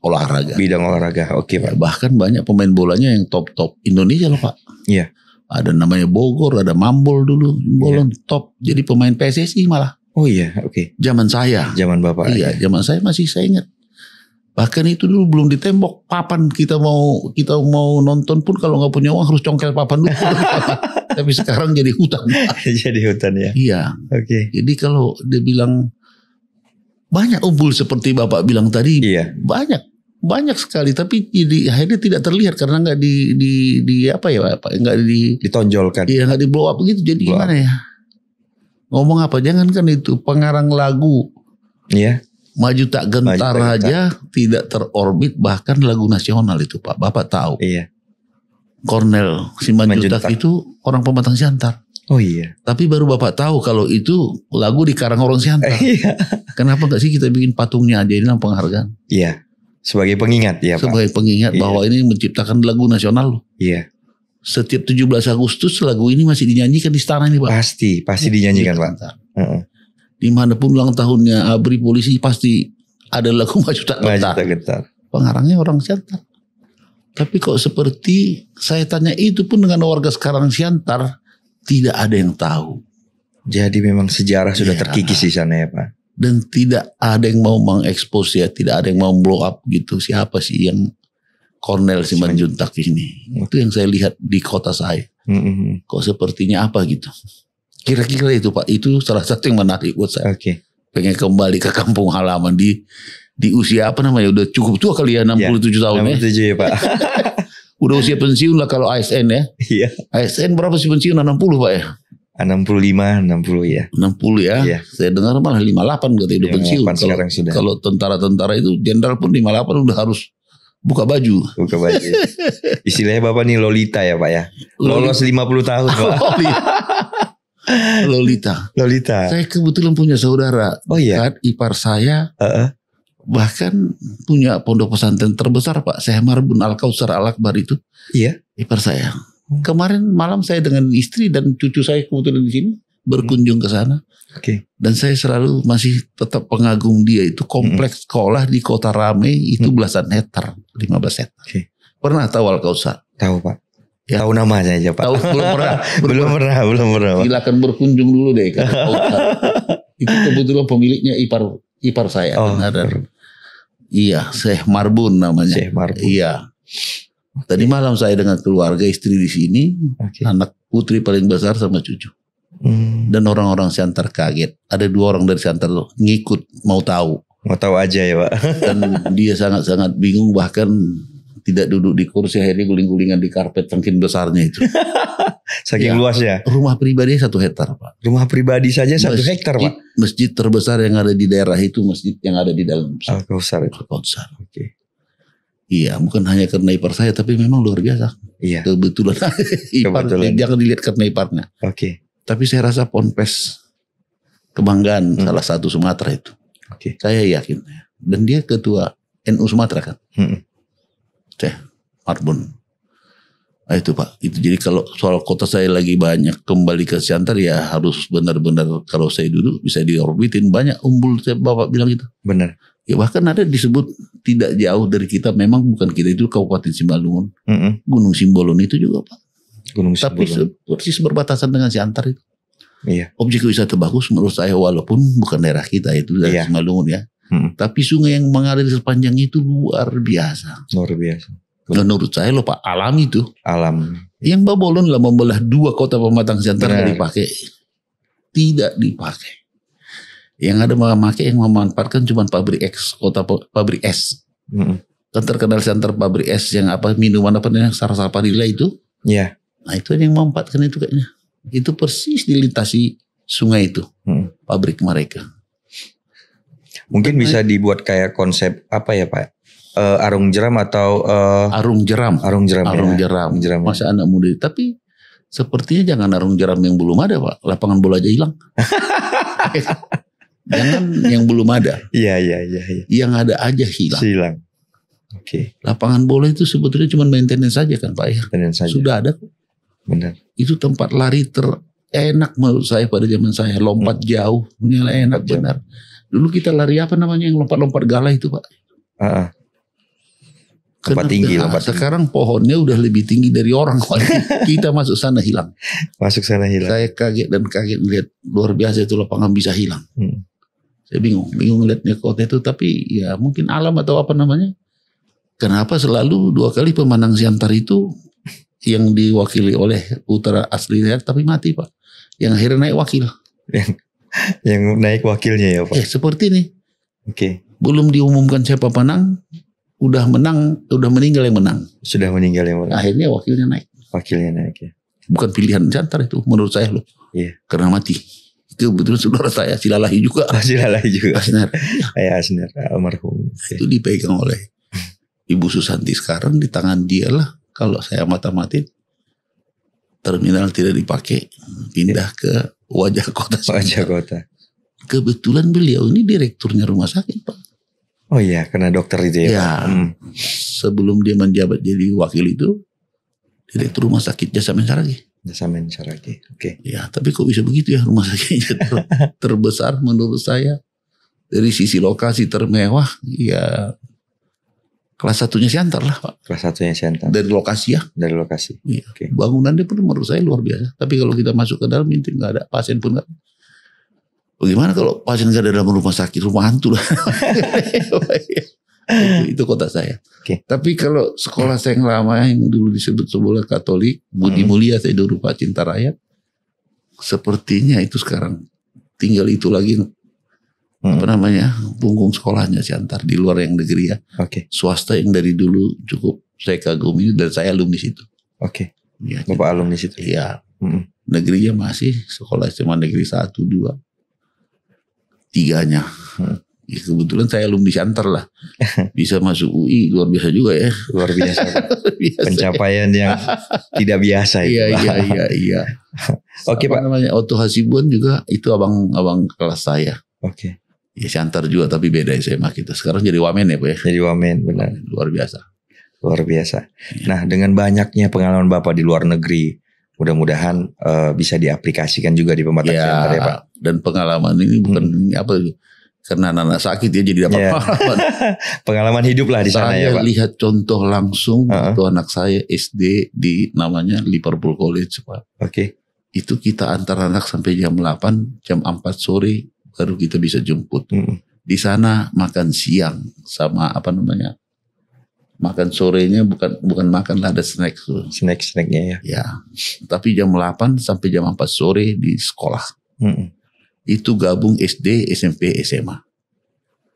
olahraga. Bidang olahraga. Oke, Ya, Pak. bahkan banyak pemain bolanya yang top Indonesia loh Pak. Iya. Ada namanya Bogor, ada Mambol dulu, Bolon top. Jadi pemain PSSI malah. Oh iya, oke. Zaman saya. Zaman Bapak. Iya, zaman saya masih saya ingat. Bahkan itu dulu belum ditembok papan, kita mau nonton pun kalau nggak punya uang harus congkel papan dulu. Tapi sekarang jadi hutan. Jadi hutan ya. Iya. Oke. Jadi kalau dia bilang banyak umbul seperti Bapak bilang tadi, Iya. banyak sekali, tapi akhirnya tidak terlihat karena nggak nggak Ditonjolkan. nggak di blow up gitu. Jadi Blow up. gimana ya? Ngomong apa? Jangan kan itu pengarang lagu Iya. Maju Tak Gentar Maju Tak aja tidak terorbit, bahkan lagu nasional itu Pak. Bapak tahu. Iya. Cornel Simanjuntak Simanjuntak. itu orang Pematang Siantar. Oh iya. Tapi baru Bapak tahu kalau itu lagu dikarang orang Siantar. Iya. Kenapa nggak sih kita bikin patungnya aja, ini penghargaan Iya. Sebagai pengingat ya, Pak. sebagai pengingat Iya. bahwa ini menciptakan lagu nasional loh. Iya. Setiap 17 Agustus lagu ini masih dinyanyikan di istana ini Pak. Pasti dinyanyikan, Pak. Heeh. Dimanapun ulang tahunnya ABRI polisi pasti ada lagu Maju Tak Maju Gentar. Tak Gentar. Pengarangnya orang Siantar. Tapi kok seperti saya tanya itu pun dengan warga sekarang Siantar tidak ada yang tahu. Jadi memang sejarah sudah Iya. terkikis di sana ya, Pak. Dan tidak ada yang mau mengekspos ya, tidak ada yang mau blow up gitu. Siapa sih yang Cornel Simanjuntak ini? Itu yang saya lihat di kota saya. Mm-mm. Kok sepertinya apa gitu? Kira-kira itu Pak, itu salah satu yang menarik buat saya. Oke. Pengen kembali ke kampung halaman di usia apa namanya, udah cukup tua kali ya, 67 tahun ya. 67 ya, Pak. Udah usia pensiun lah kalau ASN ya. Iya. ASN berapa sih pensiun? 60 Pak ya? 65, 60 ya. 60 ya. Iya. Saya dengar malah 58 katanya udah pensiun. 58 sekarang sudah. Kalau tentara-tentara itu jenderal pun 58 udah harus buka baju. Buka baju. Istilahnya Bapak nih Lolita ya, Pak ya. Lolos 50 tahun, Pak. Lolita. Lolita. Saya kebetulan punya saudara. Oh iya. Kan, ipar saya Heeh. bahkan punya pondok pesantren terbesar Pak. Syekh Marbun Al-Kautsar Al-Akbar itu. Iya. Ipar saya. Kemarin malam saya dengan istri dan cucu saya kebetulan di sini berkunjung ke sana. Oke. Dan saya selalu masih tetap pengagum dia. Itu kompleks sekolah di Kota Rame itu belasan hektar, 15 hektar. Oke. Pernah tahu Al-Kautsar? Tahu, Pak. Ya. Tahu namanya aja, Pak. Tahu belum pernah. belum pernah. Pak. Silakan berkunjung dulu deh ke Al-Kautsar. Itu kebetulan pemiliknya ipar saya. Oh. Iya, Syekh Marbun namanya. Syekh Marbun. Iya. Tadi malam saya dengan keluarga istri di sini, Oke. anak putri paling besar sama cucu. Dan orang-orang Siantar kaget. Ada 2 orang dari Siantar loh ngikut mau tahu. Mau tahu aja ya, Pak. Dan dia sangat-sangat bingung, bahkan tidak duduk di kursi, akhirnya guling-gulingan di karpet saking besarnya itu. Saking Ya. luasnya. Rumah pribadi 1 hektar Pak. Rumah pribadi saja 1 hektar, Pak. Masjid terbesar yang ada di daerah itu masjid yang ada di dalam Al-Kautsar itu. Al-Kautsar. Oke. Iya, bukan hanya karena ipar saya, tapi memang luar biasa. Iya. Kebetulan ipar, Kebetulan. jangan dilihat karena iparnya. Oke. Tapi saya rasa ponpes kebanggaan salah satu Sumatera itu. Oke. Saya yakin. Dan dia ketua NU Sumatera kan. Mm-mm. Syekh Marbun. Nah, itu Pak. Itu jadi kalau soal kota saya lagi banyak kembali ke Siantar ya harus benar-benar kalau saya duduk bisa diorbitin banyak umbul Bapak bilang itu. Benar. Ya bahkan ada disebut tidak jauh dari kita, memang bukan kita itu Kabupaten Simalungun. Mm-mm. Gunung Simbolon itu juga Pak. Gunung Tapi Simbolon. persis berbatasan dengan Siantar itu. Iya. Objek wisata bagus menurut saya walaupun bukan daerah kita itu dari Iya. Simalungun ya. Mm-mm. Tapi sungai yang mengalir sepanjang itu luar biasa. Luar biasa. Menurut saya loh Pak, alam itu. Alam. Yang Babolon lah membelah 2 kota Pematang Siantar Benar. nggak dipakai. Tidak dipakai. Yang ada memakai, yang memanfaatkan cuma pabrik pabrik es. Mm-mm. Kan terkenal Siantar pabrik es yang apa minuman apa namanya Sarasapadilla itu. Iya. Nah itu yang memanfaatkan itu kayaknya. Itu persis dilintasi sungai itu. Mm. Pabrik mereka. Mungkin bisa dibuat kayak konsep apa ya, Pak? Arung jeram atau Arung jeram. arung jeram. Arung ya? jeram. Arung jeram. Masa anak muda. Tapi sepertinya jangan arung jeram yang belum ada Pak. Lapangan bola aja hilang. Jangan yang belum ada. Iya. Yang ada aja hilang. Silang. Oke. Lapangan bola itu sebetulnya cuma maintenance saja kan Pak ya. Tenan saja. Sudah ada. Benar. Itu tempat lari terenak menurut saya pada zaman saya. Lompat jauh. Enak Jauh. benar. Dulu kita lari apa namanya yang lompat-lompat gala itu Pak. Lompat tinggi, lompat tinggi. Sekarang pohonnya udah lebih tinggi dari orang. Kita masuk sana hilang. Masuk sana hilang. Saya kaget lihat luar biasa itu lapangan bisa hilang. Saya bingung lihatnya kota itu, tapi ya mungkin alam atau apa namanya. Kenapa selalu 2 kali pemenang Siantar itu yang diwakili oleh putra asli tapi mati Pak. Yang akhirnya naik wakil. Yang naik wakilnya ya Pak. Seperti ini. Oke. Belum diumumkan siapa penang. Udah meninggal yang menang. Sudah meninggal yang menang. Akhirnya wakilnya naik. Wakilnya naik ya. Bukan pilihan Siantar itu menurut saya loh. Iya. Karena mati. Itu betul saudara saya Silalahi juga. Silalahi juga. Asner. Ya Asner almarhum. Itu dipegang oleh Ibu Susanti. Sekarang di tangan dia lah. Kalau saya mata-matin. Terminal tidak dipakai. Pindah ke Wajah Kota. Wajah Kota. Kebetulan beliau ini direkturnya rumah sakit Pak. Oh iya, karena dokter itu ya. Ya, sebelum dia menjabat jadi wakil itu, direktur rumah sakit Jasamen Saragi. Jasamen Saragi, oke. Ya, tapi kok bisa begitu ya rumah sakitnya terbesar menurut saya. Dari sisi lokasi termewah, ya kelas 1-nya Siantar lah Pak. Kelas 1-nya Siantar. Dari lokasi ya. Dari lokasi. Ya. Okay. Bangunannya pun menurut saya luar biasa. Tapi kalau kita masuk ke dalam itu nggak ada, pasien pun nggak. Bagaimana kalau pasien nggak ada dalam rumah sakit, rumah hantu lah. itu kota saya. Okay. Tapi kalau sekolah saya yang lama yang dulu disebut sekolah Katolik, Budi Mulia saya dulu Pak Cinta Rakyat, sepertinya itu sekarang tinggal itu lagi apa namanya punggung sekolahnya Siantar di luar yang negeri ya. Okay. Swasta yang dari dulu cukup saya kagumi dan saya alumni situ. Oke. Ya, Bapak alumni situ. Iya. Negerinya masih sekolah SMA negeri 1, 2. 3-nya. Ya, kebetulan saya alumni Siantar lah. Bisa masuk UI luar biasa juga ya. Luar biasa. Pencapaian yang tidak biasa itu. Iya. Oke Pak. Namanya Otto Hasibuan juga itu abang kelas saya. Oke. Ya Siantar juga tapi beda SMA kita. Sekarang jadi wamen ya Pak ya. Jadi wamen benar. Luar biasa. Luar biasa. Nah dengan banyaknya pengalaman Bapak di luar negeri, mudah-mudahan bisa diaplikasikan juga di Pematang Siantar ya Pak. Dan pengalaman ini bukan apa karena anak sakit ya jadi dapat pengalaman. Pengalaman hidup lah di sana ya Pak. Saya lihat contoh langsung waktu anak saya SD di namanya Liverpool College Pak. Oke. Itu kita antar anak sampai jam 8, jam 4 sore baru kita bisa jemput. Di sana makan siang sama apa namanya? Makan sorenya bukan makan lah ada snack. Snack-snacknya ya. Ya. Tapi jam 8 sampai jam 4 sore di sekolah. Itu gabung SD, SMP, SMA.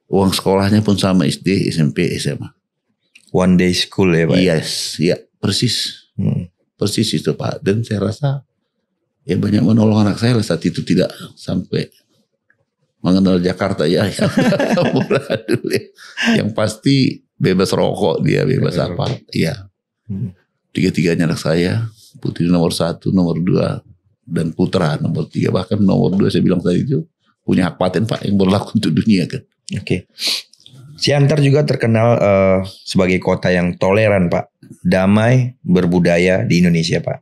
Uang sekolahnya pun sama SD, SMP, SMA. One day school ya Pak? Yes, ya persis. Persis itu Pak. Dan saya rasa ya banyak menolong anak saya lah saat itu tidak sampai mengenal Jakarta ya. Yang pasti bebas rokok dia, bebas apa. Iya. 3-3-nya anak saya. Putri nomor 1, nomor 2. Dan putra nomor 3, bahkan nomor 2 saya bilang tadi itu punya hak paten Pak yang berlaku untuk dunia kan. Oke. Siantar juga terkenal sebagai kota yang toleran Pak, damai, berbudaya di Indonesia Pak.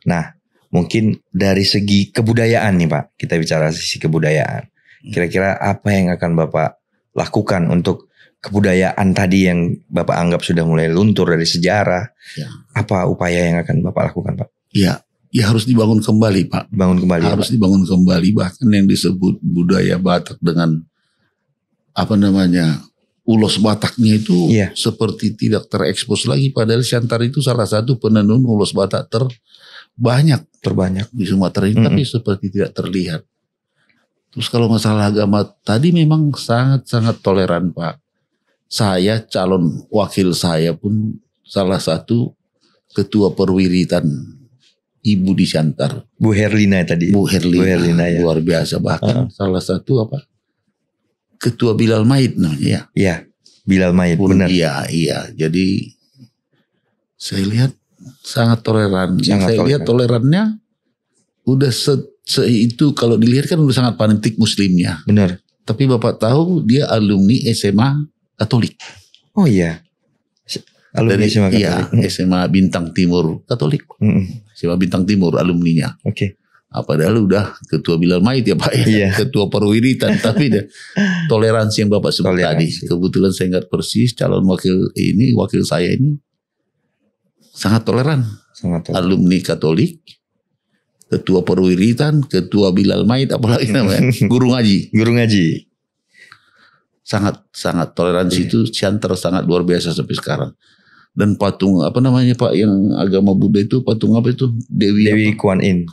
Nah mungkin dari segi kebudayaan nih Pak, kita bicara sisi kebudayaan. Kira-kira apa yang akan Bapak lakukan untuk kebudayaan tadi yang Bapak anggap sudah mulai luntur dari sejarah? Ya. Apa upaya yang akan Bapak lakukan Pak? Ya harus dibangun kembali Pak. Harus dibangun kembali. Bahkan yang disebut budaya Batak dengan apa namanya ulos Bataknya itu seperti tidak terekspos lagi. Padahal Siantar itu salah satu penenun ulos Batak terbanyak di Sumatera ini, tapi seperti tidak terlihat. Terus kalau masalah agama tadi memang sangat-sangat toleran Pak. Saya calon wakil saya pun salah satu ketua perwiritan Ibu di Siantar. Bu Herlina tadi. Bu Herlina ya. Luar biasa. Bahkan salah satu Ketua Bilal Maid namanya ya. Iya. Bilal Maid benar. Iya. Jadi saya lihat sangat toleran. Saya lihat tolerannya udah itu kalau dilihat kan udah sangat fanatik muslimnya. Benar. Tapi Bapak tahu dia alumni SMA Katolik. Oh iya. Alumni SMA Katolik. Iya, SMA Bintang Timur Katolik. SMA Bintang Timur alumninya. Oke. Padahal udah ketua Bilal Mait ya Pak ya, Iya. ketua perwiritan, tapi toleransi yang Bapak sebut tadi. Toleransi. Kebetulan saya ingat persis calon wakil saya ini sangat toleran. Sangat toleran. Alumni Katolik, ketua perwiritan, ketua Bilal Mait, apalagi namanya, guru ngaji. Guru ngaji. Sangat toleransi itu Siantar sangat luar biasa sampai sekarang. Dan patung apa namanya Pak yang agama Buddha itu patung apa itu Dewi Kuan Yin.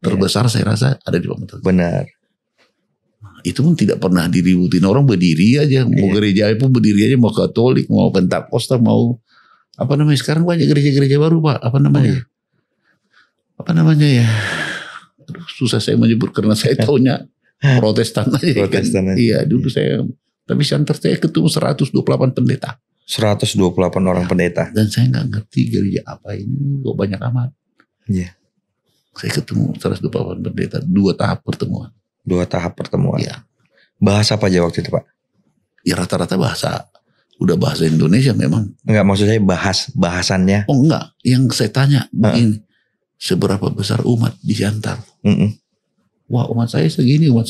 terbesar saya rasa ada di Pamekasan. Benar. Itu pun tidak pernah diributin, orang berdiri aja, mau gereja pun berdiri aja, mau Katolik, mau Pentakosta, mau apa namanya sekarang banyak gereja-gereja baru Pak, apa namanya ya, aduh, susah saya menyebut karena saya tahunya Protestan aja. Protestan kan. aja. Iya dulu saya, tapi Siantar saya ketemu 128 pendeta. 128 orang pendeta. Dan saya nggak ngerti gereja apa ini kok banyak amat. Iya. Saya ketemu 128 pendeta, 2 tahap pertemuan. 2 tahap pertemuan. Iya. Bahasa apa aja waktu itu Pak? Ya rata-rata udah bahasa Indonesia memang. Enggak, maksud saya bahasannya. Oh enggak, yang saya tanya begini, seberapa besar umat di Siantar? Wah umat saya segini. Wah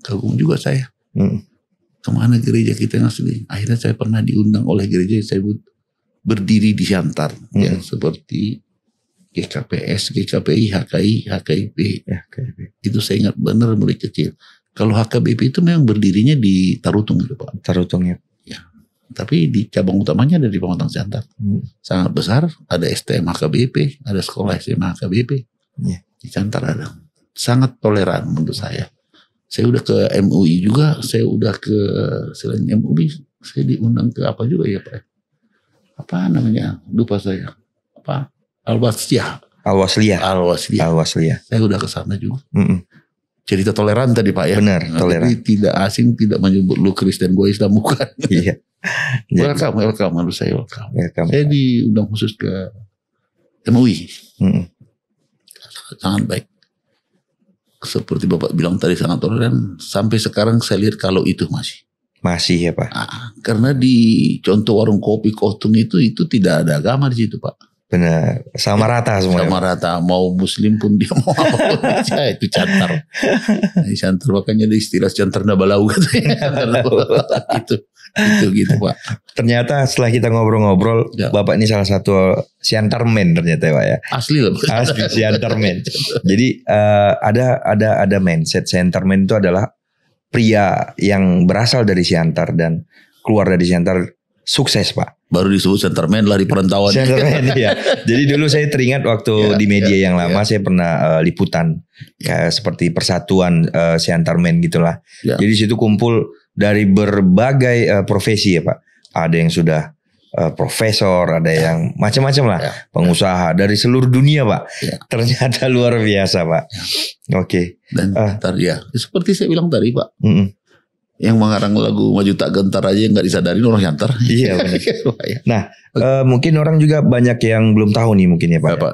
kagum juga saya. Kemana gereja kita yang asli? Akhirnya saya pernah diundang oleh gereja yang saya berdiri di Siantar. Ya, seperti GKPS, GKPI, HKI, HKIP. Ya, Itu saya ingat benar mulai kecil. Kalau HKBP itu memang berdirinya di Tarutung gitu Pak. Tarutungnya. Ya. Tapi di cabang utamanya ada di Pematang Siantar. Sangat besar. Ada STM HKBP, ada sekolah SMA HKBP. Ya. Di Siantar ada. Sangat toleran menurut saya. Saya udah ke MUI juga. Saya udah ke selain MUI, saya diundang ke apa juga ya Pak? Apa namanya? Lupa saya. Apa? Al-Wasliyah. Al-Wasliyah. Saya udah ke sana juga. Cerita toleran tadi Pak ya. Benar, toleran. Tapi tidak asing, tidak menyebut lu Kristen, gue Islam, bukan. Iya. Welcome menurut saya welcome. Saya Welcome. diundang khusus ke MUI. Sangat baik. Seperti Bapak bilang tadi sangat toleran. Sampai sekarang saya lihat kalau itu Masih ya Pak. Karena di contoh warung kopi Kotung itu tidak ada agama di situ Pak. Benar. Sama rata semua. Sama rata. Mau muslim pun dia mau apapun aja. Itu Siantar. Siantar makanya ada istilah Siantar Nabalau katanya. Itu gitu Pak. Ternyata setelah kita ngobrol-ngobrol, Ya. Bapak ini salah satu Siantarmen ternyata ya Pak ya. Asli lah. Asli Siantarmen. Jadi ada mindset Siantarmen itu adalah pria yang berasal dari Siantar dan keluar dari Siantar sukses Pak. Baru disebut Siantarmen lah di perantauan. Siantarmen ya. Jadi dulu saya teringat waktu di media yang lama saya pernah liputan kayak seperti persatuan Siantarmen gitulah. Ya. Jadi situ kumpul dari berbagai profesi ya Pak. Ada yang sudah profesor, ada yang macam-macam lah, pengusaha dari seluruh dunia Pak. Ternyata luar biasa Pak. Oke. Dan ntar ya seperti saya bilang tadi Pak, yang mengarang lagu Maju Tak Gentar aja nggak disadarin orang Siantar. Iya benar. Nah mungkin orang juga banyak yang belum tahu nih mungkin ya Pak. Pak.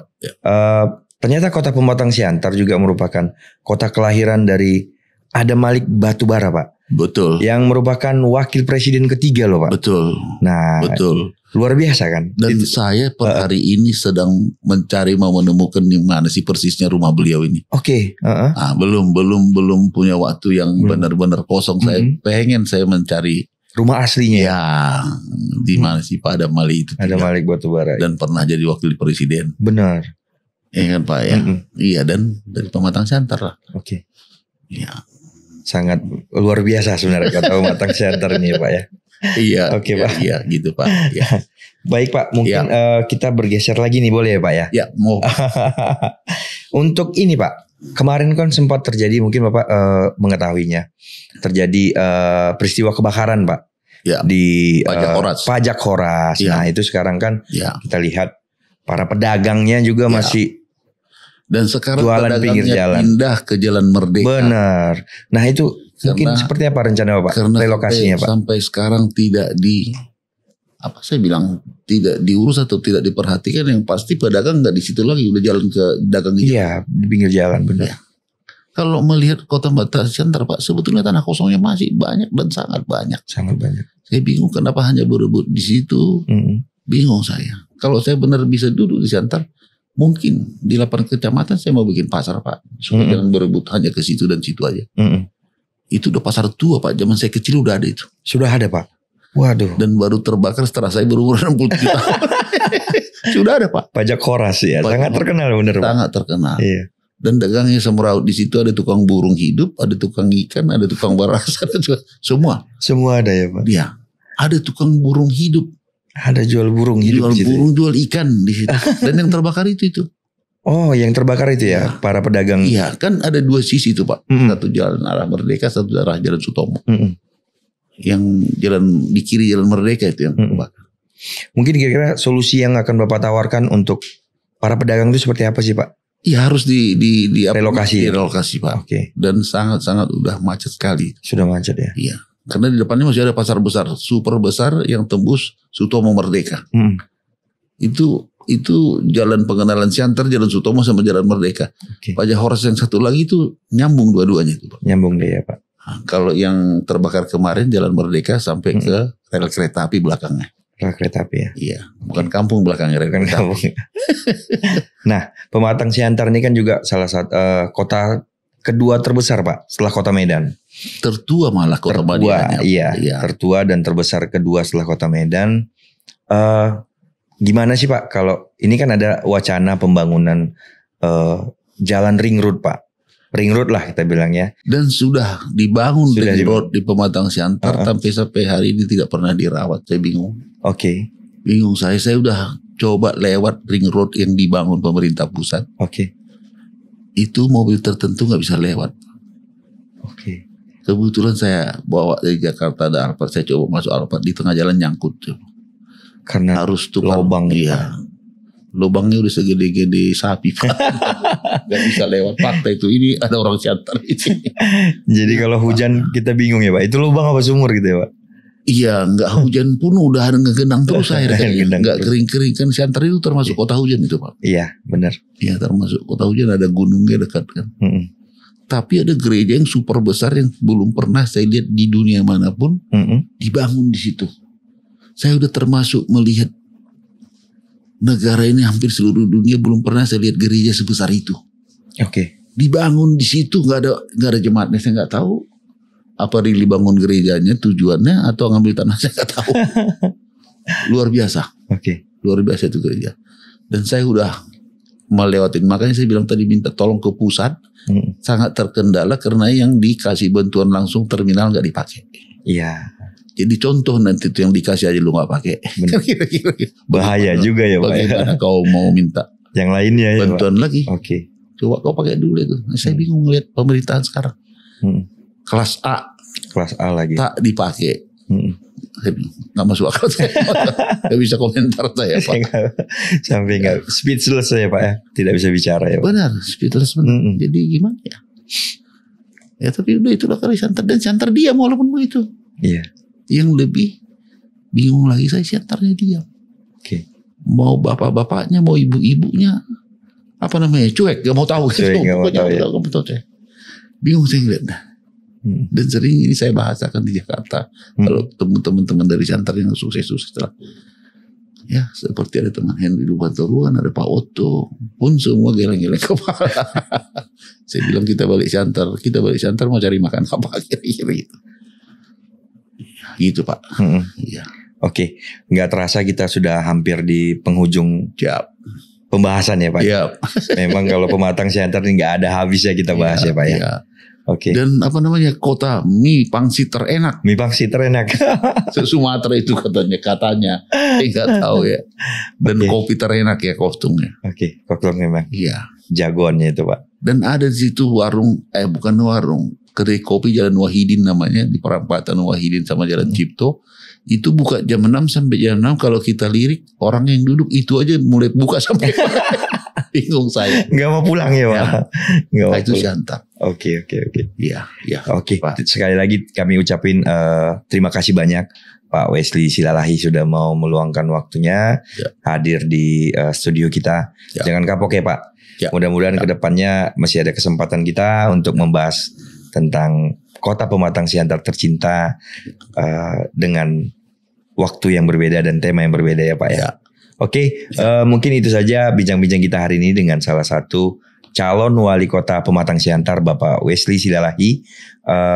Ternyata kota Pematang Siantar juga merupakan kota kelahiran dari Adam Malik Batubara Pak. Betul. Yang merupakan wakil presiden ketiga loh Pak. Betul. Nah, betul. Luar biasa kan. Dan saya per hari ini sedang mau menemukan di mana sih persisnya rumah beliau ini. Oke. Belum punya waktu yang benar-benar kosong. Saya pengen mencari rumah aslinya. Ya, di mana sih Pak Adam Malik itu? Adam Malik Batubara. Dan pernah jadi wakil presiden. Benar. Iya kan Pak ya. Iya, dan dari Pematang Siantar lah. Oke. Iya. Sangat luar biasa sebenarnya kota Pematang Siantar ini Pak ya. Iya. Oke Pak. Iya gitu Pak. Ya. Baik Pak, mungkin kita bergeser lagi nih boleh ya Pak ya? Ya mau. Untuk ini Pak, kemarin kan sempat terjadi mungkin Bapak mengetahuinya, terjadi peristiwa kebakaran Pak. Ya. Di Pajak Horas. Ya. Nah itu sekarang kan kita lihat para pedagangnya juga masih. Dan sekarang pedagangnya pindah ke Jalan Merdeka. Benar. Nah itu mungkin seperti apa rencana Bapak? Relokasinya Pak? Sampai sekarang tidak tidak diurus atau tidak diperhatikan. Yang pasti pedagang nggak di situ lagi, udah jalan ke dagang. Iya, di pinggir jalan benar. Ya. Kalau melihat kota Pematang Siantar Pak, sebetulnya tanah kosongnya masih banyak dan sangat banyak. Sangat banyak. Saya bingung kenapa hanya berebut di situ. Bingung saya. Kalau saya benar bisa duduk di Siantar, Mungkin di 8 kecamatan saya mau bikin pasar Pak. Supaya jangan berebut hanya ke situ dan situ aja. Itu udah pasar tua Pak. Zaman saya kecil udah ada itu. Sudah ada Pak. Waduh. Dan baru terbakar setelah saya berumur 67 tahun. Sudah ada Pak. Pajak Horas ya. Sangat terkenal bener Pak. Sangat terkenal. Iya. Dan dagangnya semeraut. Di situ ada tukang burung hidup, ada tukang ikan, ada tukang beras, ada semua. Semua ada ya Pak. Dia ada tukang burung hidup. Ada jual burung hidup Jual di situ. burung, jual ikan di situ. Dan yang terbakar itu. Oh, yang terbakar itu ya, para pedagang. Iya, kan ada 2 sisi itu Pak. Satu jalan arah Merdeka, satu arah Jalan Sutomo. Yang jalan di kiri Jalan Merdeka itu yang terbakar. Mungkin kira-kira solusi yang akan Bapak tawarkan untuk para pedagang itu seperti apa sih Pak? Iya, harus di relokasi. Relokasi Pak. Oke. Dan sangat-sangat udah macet sekali. Sudah macet ya. Iya. Karena di depannya masih ada pasar besar, super besar yang tembus Sutomo Merdeka. Itu jalan pengenalan Siantar, Jalan Sutomo sama Jalan Merdeka. Pajak Horas yang satu lagi itu nyambung dua-duanya itu Pak. Nyambung deh ya Pak. Nah, kalau yang terbakar kemarin Jalan Merdeka sampai ke rel kereta api belakangnya. Rel kereta api ya. Iya, bukan kampung belakangnya rel kereta api. Nah, Pematang Siantar ini kan juga salah satu kota kedua terbesar Pak setelah kota Medan. Tertua malah kota Medan. Iya, tertua dan terbesar kedua setelah kota Medan. Gimana sih Pak kalau ini kan ada wacana pembangunan jalan ring road Pak. Ring road lah kita bilangnya. Dan sudah dibangun ring road di Pematang Siantar sampai hari ini tidak pernah dirawat. Saya bingung. Oke. Bingung saya udah coba lewat ring road yang dibangun pemerintah pusat. Oke. Itu mobil tertentu nggak bisa lewat. Oke. Kebetulan saya bawa dari Jakarta ada Alphard, saya coba masuk Alphard di tengah jalan nyangkut. Karena harus tukar lubang. Iya. Lubangnya udah segede-gede sapi Pak. Gak bisa lewat fakta itu. Ini ada orang Siantar di sini. Jadi kalau hujan kita bingung ya Pak. Itu lubang apa sumur gitu ya Pak? Iya, nggak hujan pun udah ada ngegenang terus akhirnya. Nggak kering-kering kan. Siantar itu termasuk kota hujan itu Pak. Iya, benar. Iya, termasuk kota hujan, ada gunungnya dekat kan. Tapi ada gereja yang super besar yang belum pernah saya lihat di dunia manapun dibangun di situ. Saya udah termasuk melihat negara ini hampir seluruh dunia belum pernah saya lihat gereja sebesar itu. Oke. Dibangun di situ nggak ada jemaatnya, saya nggak tahu. Apa dibangun gerejanya tujuannya atau ngambil tanah saya nggak tahu. Luar biasa. Oke. Luar biasa itu gereja. Dan saya udah melewatin, makanya saya bilang tadi minta tolong ke pusat. Sangat terkendala karena yang dikasih bantuan langsung terminal nggak dipakai. Iya. Jadi contoh nanti itu yang dikasih aja lu nggak pakai. Bahaya juga ya Pak. Bagaimana kau mau minta yang lainnya ya bantuan Pak? lagi? Oke. Coba kau pakai dulu itu. Saya bingung ngeliat pemerintahan sekarang. Kelas A. Kelas A lagi. Tak dipakai. Nggak masuk akal saya. Nggak bisa komentar saya Pak. Sampai nggak speechless saya Pak ya. Tidak bisa bicara ya Pak. Benar, speechless benar. Jadi gimana ya? Ya tapi udah itulah kali Siantar, dan Siantar diam walaupun begitu. Iya. Yang lebih bingung lagi saya Siantarnya diam. Oke. Mau bapak-bapaknya, mau ibu-ibunya, apa namanya, cuek, gak mau tahu. Cuek, gak mau tahu ya. Bingung saya ngeliatnya. Dan sering ini saya bahasakan di Jakarta. Kalau teman-teman dari Siantar yang sukses-sukses lah. Ya seperti ada teman Henry Lubantoruan, ada Pak Otto, pun semua geleng-geleng kepala. Saya bilang kita balik Siantar mau cari makan apa kira-kira gitu. Gitu Pak. Iya. Oke, nggak terasa kita sudah hampir di penghujung pembahasan ya Pak. Iya. Memang kalau Pematang Siantar ini nggak ada habisnya kita bahas ya Pak ya. Iya. Oke. Dan apa namanya, kota mie pangsit terenak. Mie pangsit terenak. Sumatera itu katanya. Saya nggak tahu ya. Dan kopi terenak ya kostumnya. Oke, koklong memang. Iya. Jagoannya itu Pak. Dan ada di situ warung, bukan warung, kedai kopi Jalan Wahidin namanya, di perempatan Wahidin sama Jalan Cipto. Itu buka jam 6 sampai jam 6. Kalau kita lirik, orang yang duduk itu aja mulai buka sampai bingung saya. Gak mau pulang ya Pak. Ya. Itu Siantar. Oke. Iya. Oke. Sekali lagi kami ucapin terima kasih banyak Pak Wesley Silalahi sudah mau meluangkan waktunya hadir di studio kita. Jangan kapok ya Pak. Mudah-mudahan kedepannya masih ada kesempatan kita untuk membahas tentang Kota Pematang Siantar tercinta dengan waktu yang berbeda dan tema yang berbeda ya Pak ya. Oke, mungkin itu saja bincang-bincang kita hari ini dengan salah satu calon wali kota Pematang Siantar, Bapak Wesley Silalahi.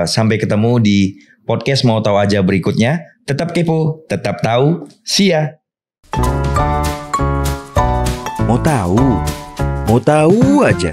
Sampai ketemu di podcast Mau Tahu Aja berikutnya. Tetap kepo, tetap tahu. See ya. Mau tahu aja.